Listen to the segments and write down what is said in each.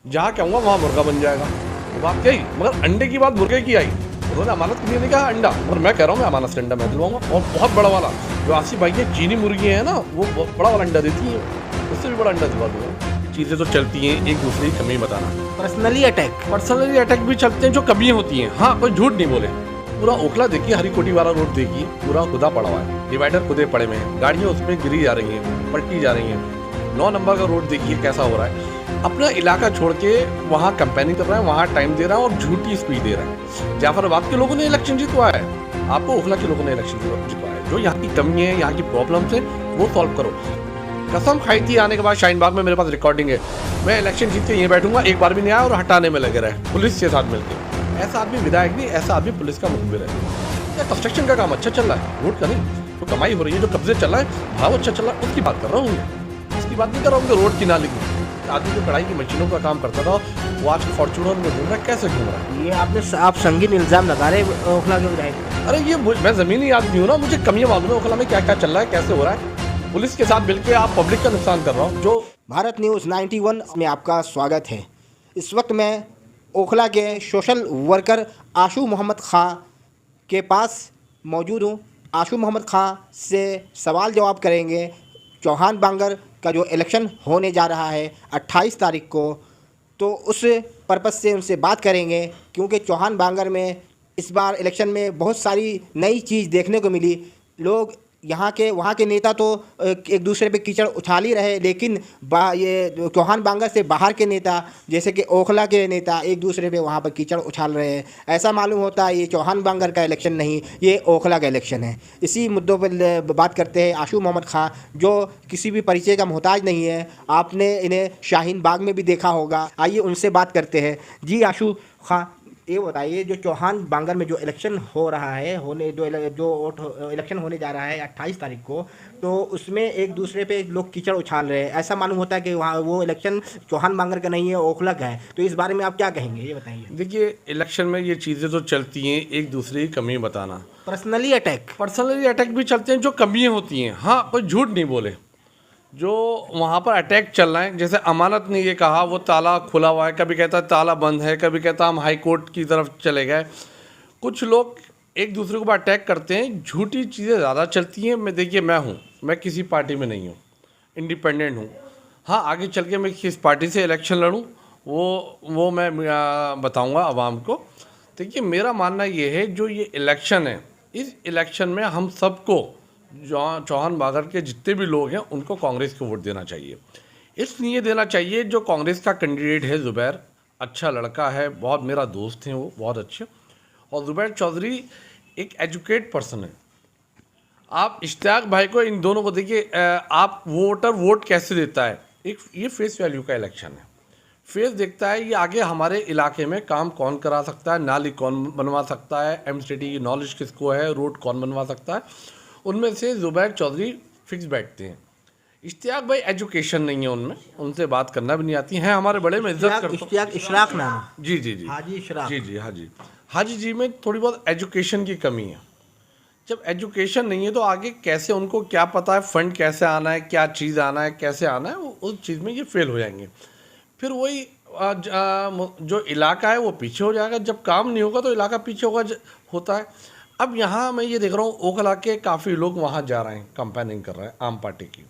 जहाँ कहूँगा वहाँ मुर्गा बन जाएगा। तो बात क्या ही, मगर अंडे की बात मुर्गे की आई, उन्होंने अमानत के लिए नहीं कहा अंडा, और मैं कह रहा हूँ मैं अमानत से अंडा मैं दिलवाऊंगा। और बहुत बड़ा वाला जो आसिफ भाई ये चीनी मुर्गी है ना, वो बहुत बड़ा वाला अंडा देती है, उससे भी बड़ा अंडा दिलवा दूंगा। चीज़ें तो चलती हैं, एक दूसरे की कमी बताना। पर्सनली अटैक भी चलते हैं जो कमियाँ होती हैं। हाँ, कोई झूठ नहीं बोले। पूरा ओखला देखिए, हरी कोटी वाला रोड देखिए, पूरा खुदा पड़ा हुआ है, डिवाइडर खुदे पड़े हुए हैं, गाड़ियाँ उसमें गिरी जा रही हैं, पलटी जा रही हैं। 9 नंबर का रोड देखिए कैसा हो रहा है। अपना इलाका छोड़ के वहाँ कैंपेनिंग कर रहा है, वहाँ टाइम दे रहा है और झूठी स्पीच दे रहा है। जाफराबाद के लोगों ने इलेक्शन जितवाया है, आपको ओखला के लोगों ने इलेक्शन जितवाया है। जो यहाँ की कमी है, यहाँ की प्रॉब्लम्स है, वो सॉल्व करो। कसम खाई थी आने के बाद शाहीन बाग में, मेरे पास रिकॉर्डिंग है, मैं इलेक्शन जीत के यहीं बैठूंगा, एक बार भी नहीं आया और हटाने में लगे रहे पुलिस के साथ मिलकर। ऐसा आदमी विधायक नहीं, ऐसा आदमी पुलिस का मुखबिर है। कंस्ट्रक्शन का काम अच्छा चल रहा है, रोड का नहीं, तो कमाई हो रही है, जो कब्जे चल रहा है, भाव अच्छा चल रहा है, उसकी बात कर रहा हूँ मैं। इसकी बात नहीं कर रहा हूँ कि रोड की नाली की। आदमी जो कढ़ाई की मशीनों का काम करता था, वो आज फॉर्चूनर में घूम रहा है, कैसे घूम रहा है? ये आप संगीन इल्जाम लगा रहे ओखला के विधायक। अरे ये मैं ज़मीनी आदमी हूँ ना, मुझे कमियाँ मालूम है ओखला में क्या क्या चल रहा है, कैसे हो रहा है। पुलिस के साथ मिलकर आप पब्लिक का नुकसान कर रहा हूँ। जो भारत न्यूज़ 91 में आपका स्वागत है। इस वक्त मैं ओखला के सोशल वर्कर आशू मोहम्मद खां के पास मौजूद हूँ। आशू मोहम्मद खां से सवाल जवाब करेंगे। चौहान बांगर का जो इलेक्शन होने जा रहा है 28 तारीख को, तो उस पर्पज़ से उनसे बात करेंगे, क्योंकि चौहान बांगर में इस बार इलेक्शन में बहुत सारी नई चीज़ देखने को मिली। लोग यहाँ के वहाँ के नेता तो एक दूसरे पे कीचड़ उछाल ही रहे, लेकिन ये चौहान बांगर से बाहर के नेता जैसे कि ओखला के नेता एक दूसरे पे वहाँ पर कीचड़ उछाल रहे हैं। ऐसा मालूम होता है ये चौहान बांगर का इलेक्शन नहीं, ये ओखला का इलेक्शन है। इसी मुद्दों पर बात करते हैं आशू मोहम्मद खां, जो किसी भी परिचय का मोहताज नहीं है। आपने इन्हें शाहीन बाग में भी देखा होगा। आइए उनसे बात करते हैं। जी आशू खां, ये बताइए, जो चौहान बांगर में जो इलेक्शन हो रहा है, जो इलेक्शन होने जा रहा है 28 तारीख को, तो उसमें एक दूसरे पे लोग कीचड़ उछाल रहे हैं। ऐसा मालूम होता है कि वहाँ वो इलेक्शन चौहान बांगर का नहीं है, ओखला का है। तो इस बारे में आप क्या कहेंगे, ये बताइए। देखिए, इलेक्शन में ये चीज़ें तो चलती हैं, एक दूसरे की कमी बताना। पर्सनली अटैक भी चलते हैं जो कमियाँ होती हैं। हाँ, कोई झूठ नहीं बोले। जो वहाँ पर अटैक चल रहा है, जैसे अमानत ने ये कहा वो ताला खुला हुआ है, कभी कहता है ताला बंद है, कभी कहता हम हाई कोर्ट की तरफ चले गए। कुछ लोग एक दूसरे के ऊपर अटैक करते हैं, झूठी चीज़ें ज़्यादा चलती हैं। मैं किसी पार्टी में नहीं हूँ, इंडिपेंडेंट हूँ। हाँ, आगे चल के मैं किस पार्टी से इलेक्शन लड़ूँ वो मैं बताऊँगा आवाम को। देखिए, मेरा मानना ये है, जो ये इलेक्शन है, इस इलेक्शन में हम सबको, चौहान बांगर के जितने भी लोग हैं, उनको कांग्रेस को वोट देना चाहिए। इसलिए देना चाहिए, जो कांग्रेस का कैंडिडेट है ज़ुबैर, अच्छा लड़का है, बहुत मेरा दोस्त है, वो बहुत अच्छे। और ज़ुबैर चौधरी एक एजुकेट पर्सन है। आप इश्तियाक भाई को, इन दोनों को देखिए, आप वोटर वोट कैसे देता है, एक ये फेस वैल्यू का इलेक्शन है। फेस देखता है, ये आगे हमारे इलाके में काम कौन करा सकता है, नाली कौन बनवा सकता है, एमसीडी की नॉलेज किसको है, रोड कौन बनवा सकता है। उनमें से ज़ुबैर चौधरी फिक्स बैठते हैं। इश्तियाक भाई एजुकेशन नहीं है उनमें, उनसे बात करना भी नहीं आती है। हमारे बड़े में इज्जत करता हूं। इशराक नाम है। जी हाजी इशराक। जी हाजी जी में थोड़ी बहुत एजुकेशन की कमी है। जब एजुकेशन नहीं है तो आगे कैसे, उनको क्या पता है फंड कैसे आना है, क्या चीज़ आना है, कैसे आना है, उस चीज़ में ये फेल हो जाएंगे। फिर वही जो इलाका है वो पीछे हो जाएगा। जब काम नहीं होगा तो इलाका पीछे होता है। अब यहाँ मैं ये देख रहा हूँ, ओखला के काफ़ी लोग वहाँ जा रहे हैं, कैंपेनिंग कर रहे हैं आम पार्टी की।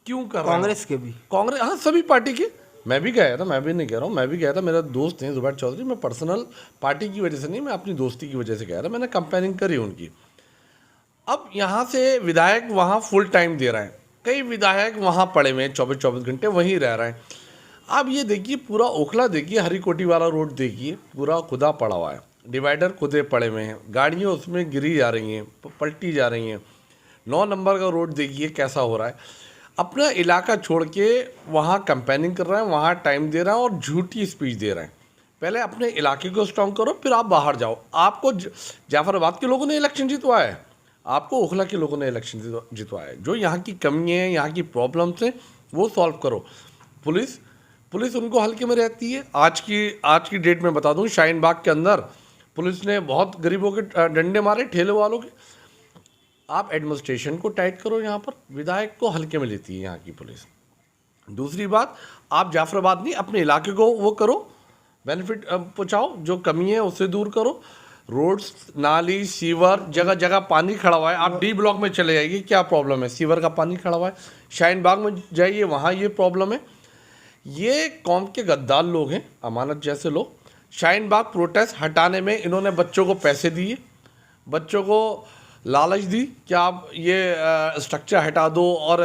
क्यों कर रहे हैं? कांग्रेस के भी, कांग्रेस, हाँ, सभी पार्टी के। मैं भी गया था, मैं भी नहीं कह रहा हूँ, मैं भी गया था, मेरा दोस्त हैं ज़ुबैर चौधरी। मैं पर्सनल पार्टी की वजह से नहीं, मैं अपनी दोस्ती की वजह से गया था, मैंने कैंपेनिंग करी उनकी। अब यहाँ से विधायक वहाँ फुल टाइम दे रहे हैं, कई विधायक वहाँ पड़े हुए हैं, 24-24 घंटे वहीं रह रहे हैं। अब ये देखिए, पूरा ओखला देखिए, हरी कोटी वाला रोड देखिए, पूरा खुदा पड़ा हुआ है, डिवाइडर खुदे पड़े हुए हैं, गाड़ियाँ उसमें गिरी जा रही हैं, पलटी जा रही हैं। 9 नंबर का रोड देखिए कैसा हो रहा है। अपना इलाका छोड़ के वहाँ कैंपेनिंग कर रहे हैं, वहाँ टाइम दे रहे हैं और झूठी स्पीच दे रहे हैं। पहले अपने इलाके को स्ट्रॉन्ग करो, फिर आप बाहर जाओ। आपको जाफराबाद के लोगों ने इलेक्शन जितवाया है, आपको ओखला के लोगों ने इलेक्शन जितवाया है। जो यहाँ की कमी है, यहाँ की प्रॉब्लम्स हैं, वो सॉल्व करो। पुलिस उनको हल्के में रहती है। आज की डेट में बता दूं, शाहीन बाग के अंदर पुलिस ने बहुत गरीबों के डंडे मारे, ठेले वालों के। आप एडमिनिस्ट्रेशन को टाइट करो, यहाँ पर विधायक को हल्के में लेती है यहाँ की पुलिस। दूसरी बात, आप जाफराबाद नहीं, अपने इलाके को वो करो, बेनिफिट पहुँचाओ, जो कमी है उससे दूर करो। रोड्स, नाली, सीवर, जगह जगह पानी खड़ा हुआ है। आप डी ब्लॉक में चले जाइए, क्या प्रॉब्लम है, सीवर का पानी खड़ा हुआ है। शाहीन बाग में जाइए, वहाँ ये प्रॉब्लम है। ये कौम के गद्दार लोग हैं, अमानत जैसे लोग। शाहीन बाग प्रोटेस्ट हटाने में इन्होंने बच्चों को पैसे दिए, बच्चों को लालच दी कि आप ये स्ट्रक्चर हटा दो, और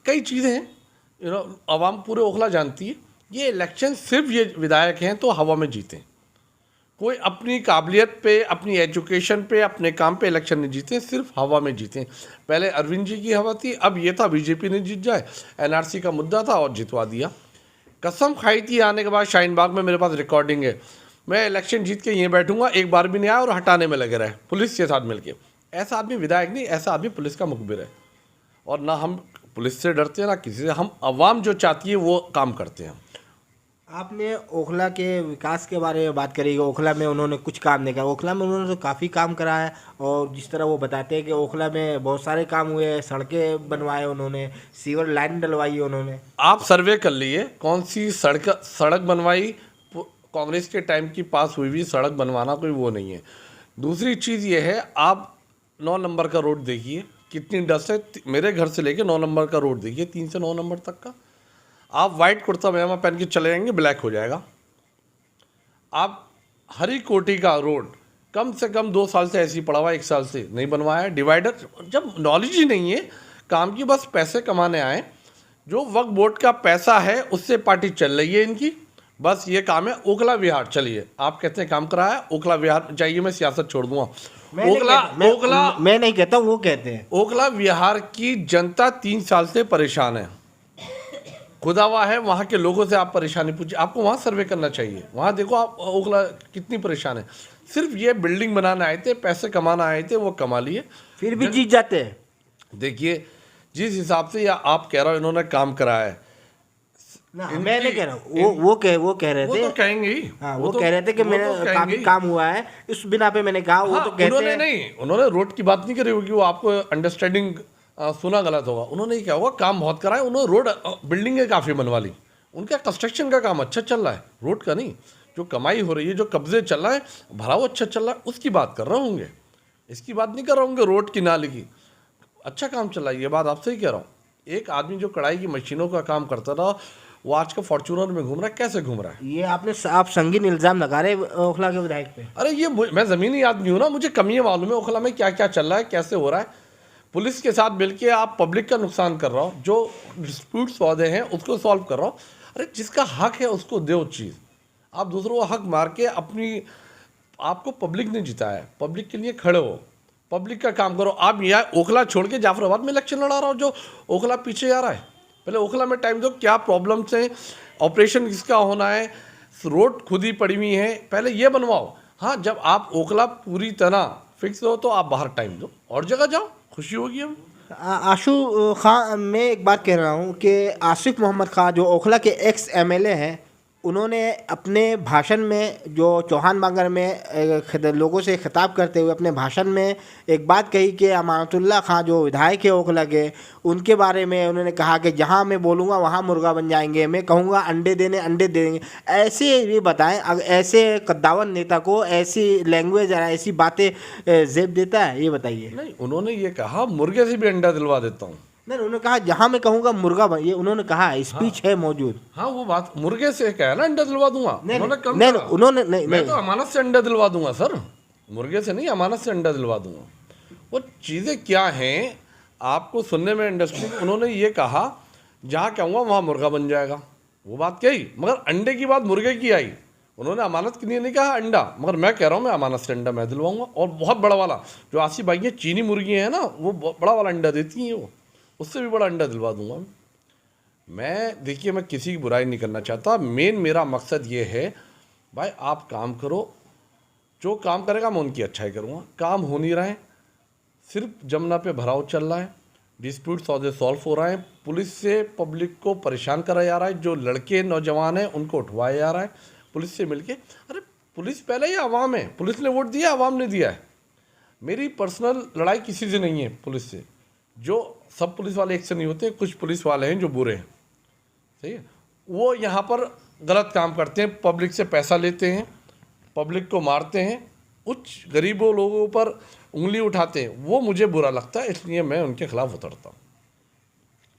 कई चीज़ें हैं, आवाम पूरे ओखला जानती है। ये इलेक्शन सिर्फ ये विधायक हैं तो हवा में जीते, कोई अपनी काबिलियत पे, अपनी एजुकेशन पे, अपने काम पे इलेक्शन नहीं जीते, सिर्फ हवा में जीते। पहले अरविंद जी की हवा थी, अब ये था बीजेपी ने जीत जाए, एनआरसी का मुद्दा था और जितवा दिया। कसम खाई थी आने के बाद, शाहीन बाग में मेरे पास रिकॉर्डिंग है, मैं इलेक्शन जीत के यहीं बैठूंगा, एक बार भी नहीं आया और हटाने में लगे रहे पुलिस के साथ मिलके। ऐसा आदमी विधायक नहीं, ऐसा आदमी पुलिस का मुखबिर है। और ना हम पुलिस से डरते हैं ना किसी से, हम आवाम जो चाहती है वो काम करते हैं। आपने ओखला के विकास के बारे में बात करी, ओखला में उन्होंने कुछ काम नहीं किया। ओखला में उन्होंने तो काफ़ी काम करा है, और जिस तरह वो बताते हैं कि ओखला में बहुत सारे काम हुए, सड़कें बनवाए उन्होंने, सीवर लाइन डलवाई उन्होंने। आप सर्वे कर लिए, कौन सी सड़क बनवाई, कांग्रेस के टाइम की पास हुई हुई सड़क बनवाना कोई वो नहीं है। दूसरी चीज़ ये है, आप 9 नंबर का रोड देखिए, कितनी डस्ट है। मेरे घर से लेके 9 नंबर का रोड देखिए, 3 से 9 नंबर तक का। आप वाइट कुर्ता पजामा पहन के चले जाएंगे, ब्लैक हो जाएगा। आप हरी कोटी का रोड कम से कम 2 साल से ऐसे ही पड़ा हुआ है, 1 साल से नहीं बनवाया। डिवाइडर, जब नॉलेज ही नहीं है काम की, बस पैसे कमाने आए। जो वक्फ बोर्ड का पैसा है उससे पार्टी चल रही है इनकी, बस ये काम है। ओखला विहार, चलिए आप कहते हैं काम कराया, ओखला विहार जाइए, मैं सियासत छोड़ दूंगा। मैं नहीं कहता, वो कहते हैं। ओखला विहार की जनता 3 साल से परेशान है, खुदावा है। वहाँ के लोगों से आप परेशानी पूछिए, आपको वहाँ सर्वे करना चाहिए। वहाँ देखो आप ओखला कितनी परेशान है। सिर्फ ये बिल्डिंग बनाने आए थे, पैसे कमाना आए थे, वो कमा लिए, फिर भी जीत जाते हैं। देखिए जिस हिसाब से या आप कह रहे हो इन्होंने काम कराया है, मैं नहीं कह रहा हूँ, वो कह रहे थे, वो तो कहेंगे ही। हाँ, वो कह रहे थे कि मैंने काफी काम हुआ है, इस बिना पे मैंने कहा। वो तो कहते उन्होंने नहीं, उन्होंने रोड की बात नहीं करी होगी, वो आपको अंडरस्टैंडिंग सुना गलत होगा। उन्होंने क्या होगा, काम बहुत करा है उन्होंने, रोड बिल्डिंगें काफ़ी बनवा ली, उनका कंस्ट्रक्शन का काम अच्छा चल रहा है, रोड का नहीं। जो कमाई हो रही है, जो कब्जे चल रहा है, भराव अच्छा चल रहा है, उसकी बात कर रहे होंगे, इसकी बात नहीं कर रहे होंगे रोड की नाली की। अच्छा काम चल रहा है, ये बात आपसे ही कह रहा हूँ। एक आदमी जो कढ़ाई की मशीनों का काम करता था, वो आज का फॉर्च्यूनर में घूम रहा है, कैसे घूम रहा है? ये आप संगीन इल्जाम लगा रहे ओखला के विधायक पे। अरे ये मैं ज़मीनी आदमी हूँ ना, मुझे कमियाँ मालूम है ओखला में क्या क्या चल रहा है, कैसे हो रहा है। पुलिस के साथ मिलके आप पब्लिक का नुकसान कर रहा हो, जो डिस्प्यूट्स वादे हैं उसको सॉल्व कर रहा हो। अरे जिसका हक है उसको दो चीज़, आप दूसरों को हक मार के अपनी, आपको पब्लिक ने जिताया है, पब्लिक के लिए खड़े हो, पब्लिक का काम करो। आप यहाँ ओखला छोड़ के जाफराबाद में इलेक्शन लड़ा रहा हो, जो ओखला पीछे जा रहा है। पहले ओखला में टाइम दो, क्या प्रॉब्लम्स हैं, ऑपरेशन किसका होना है, रोड खुद ही पड़ी हुई है, पहले ये बनवाओ। हाँ, जब आप ओखला पूरी तरह फिक्स हो तो आप बाहर टाइम दो, और जगह जाओ, खुशी होगी हमें। आशू खां, मैं एक बात कह रहा हूँ कि आसिफ मोहम्मद खां जो ओखला के एक्स एमएलए हैं, उन्होंने अपने भाषण में, जो चौहान बांगर में लोगों से खिताब करते हुए अपने भाषण में एक बात कही कि अमानतुल्लाह खां जो विधायक है ओखला के, उनके बारे में उन्होंने कहा कि जहां मैं बोलूँगा वहां मुर्गा बन जाएंगे, मैं कहूँगा अंडे देने अंडे देंगे। ऐसे ये बताएं, अगर ऐसे कद्दावर नेता को ऐसी लैंग्वेज, ऐसी बातें जेब देता है, ये बताइए। नहीं, उन्होंने ये कहा मुर्गे से भी अंडा दिलवा देता हूँ। नहीं, उन्होंने कहा जहां मैं कहूँगा मुर्गा बन, ये उन्होंने कहा, स्पीच है मौजूद। हाँ, वो बात मुर्गे से क्या है ना, अंडा दिलवा दूंगा। उन्होंने कम नहीं, कहा। उन्होंने नहीं, मैं तो अमानत से अंडा दिलवा दूंगा सर, मुर्गे से नहीं, अमानत से अंडा दिलवा दूंगा। वो चीज़ें क्या हैं आपको सुनने में इंडस्ट्री। उन्होंने ये कहा जहाँ कहूँगा वहाँ मुर्गा बन जाएगा, वो बात कही, मगर अंडे की बात मुर्गे की आई। उन्होंने अमानत के लिए नहीं कहा अंडा, मगर मैं कह रहा हूँ मैं अमानत से अंडा मैं दिलवाऊंगा। और बहुत बड़ा वाला, जो आसिफ भाई है, चीनी मुर्गी है ना, वो बड़ा वाला अंडा देती हैं, वो उससे भी बड़ा अंडा दिलवा दूंगा मैं। देखिए, मैं किसी की बुराई नहीं करना चाहता, मेन मेरा मकसद ये है भाई आप काम करो, जो काम करेगा मैं उनकी अच्छाई करूँगा। काम हो नहीं रहा है, सिर्फ जमुना पे भराव चल रहा है, डिस्प्यूट सौदे सॉल्व हो रहे हैं, पुलिस से पब्लिक को परेशान कराया जा रहा है, जो लड़के नौजवान हैं उनको उठवाया जा रहा है पुलिस से मिलके। अरे पुलिस पहले ही आवाम है, पुलिस ने वोट दिया, आवाम ने दिया है। मेरी पर्सनल लड़ाई किसी से नहीं है पुलिस से, जो सब पुलिस वाले एक से नहीं होते, कुछ पुलिस वाले हैं जो बुरे हैं, सही है, वो यहाँ पर गलत काम करते हैं, पब्लिक से पैसा लेते हैं, पब्लिक को मारते हैं, उच्च गरीबों लोगों पर उंगली उठाते हैं, वो मुझे बुरा लगता है, इसलिए मैं उनके खिलाफ उतरता हूँ।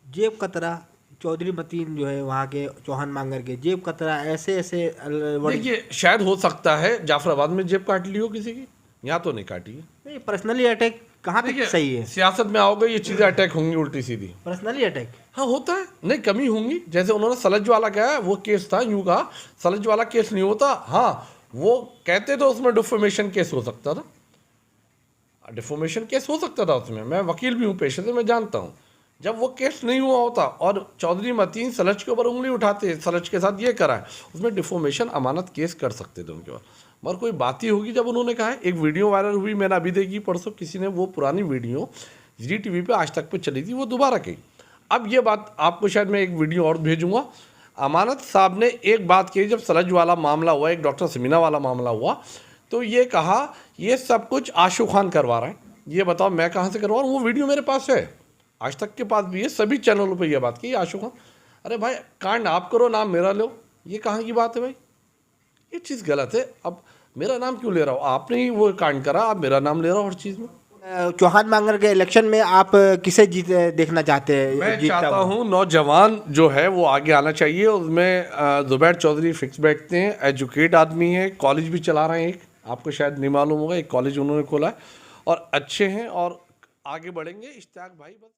जेब कतरा चौधरी मतीन जो है वहाँ के चौहान मांगर के, जेब कतरा ऐसे ऐसे देखिए, शायद हो सकता है जाफराबाद में जेब काट ली हो किसी की, यहाँ तो नहीं काटी है। नहीं, पर्सनली अटैक कहाँ तक देखिए, सही है? सियासत में आओगे ये चीज़ें अटैक होंगी उल्टी सीधी। पर्सनली अटैक हाँ होता है, नहीं कमी होंगी, जैसे उन्होंने सलज वाला क्या है, वो केस था, यूँ कहा सलज वाला केस नहीं होता। हाँ, वो कहते तो उसमें डिफॉर्मेशन केस हो सकता था, डिफॉर्मेशन केस हो सकता था उसमें, मैं वकील भी हूँ पेशे से, मैं जानता हूँ। जब वो केस नहीं हुआ होता और चौधरी मतीन सलज के ऊपर उंगली उठाते, सलज के साथ ये करा है, उसमें डिफॉर्मेशन अमानत केस कर सकते थे उनके ऊपर। मगर कोई बात ही होगी जब उन्होंने कहा है। एक वीडियो वायरल हुई, मैंने अभी देखी परसों, किसी ने वो पुरानी वीडियो जी टीवी पे आज तक पे चली थी, वो दोबारा कही। अब ये बात आपको शायद मैं एक वीडियो और भेजूंगा। अमानत साहब ने एक बात कही, जब सलज वाला मामला हुआ, एक डॉक्टर समीना वाला मामला हुआ, तो ये कहा ये सब कुछ आशू खान करवा रहा है। ये बताओ मैं कहाँ से करवा रहा हूँ? वो वीडियो मेरे पास है, आज तक के पास भी है, सभी चैनलों पे ये बात की आशू खान। अरे भाई, कांड आप करो, नाम मेरा लो, ये कहाँ की बात है भाई? ये चीज़ गलत है। अब मेरा नाम क्यों ले रहा हो? आपने ही वो कांड करा, आप मेरा नाम ले रहा हो हर चीज़ में। चौहान मांगर के इलेक्शन में आप किसे जीत देखना चाहते हैं? मैं चाहता हूँ नौजवान जो है वो आगे आना चाहिए। उसमें जुबैर चौधरी फिक्स बैठते हैं, एजुकेट आदमी है, कॉलेज भी चला रहे हैं, एक आपको शायद नहीं मालूम होगा, एक कॉलेज उन्होंने खोला है, और अच्छे हैं और आगे बढ़ेंगे। इश्तियाक भाई बस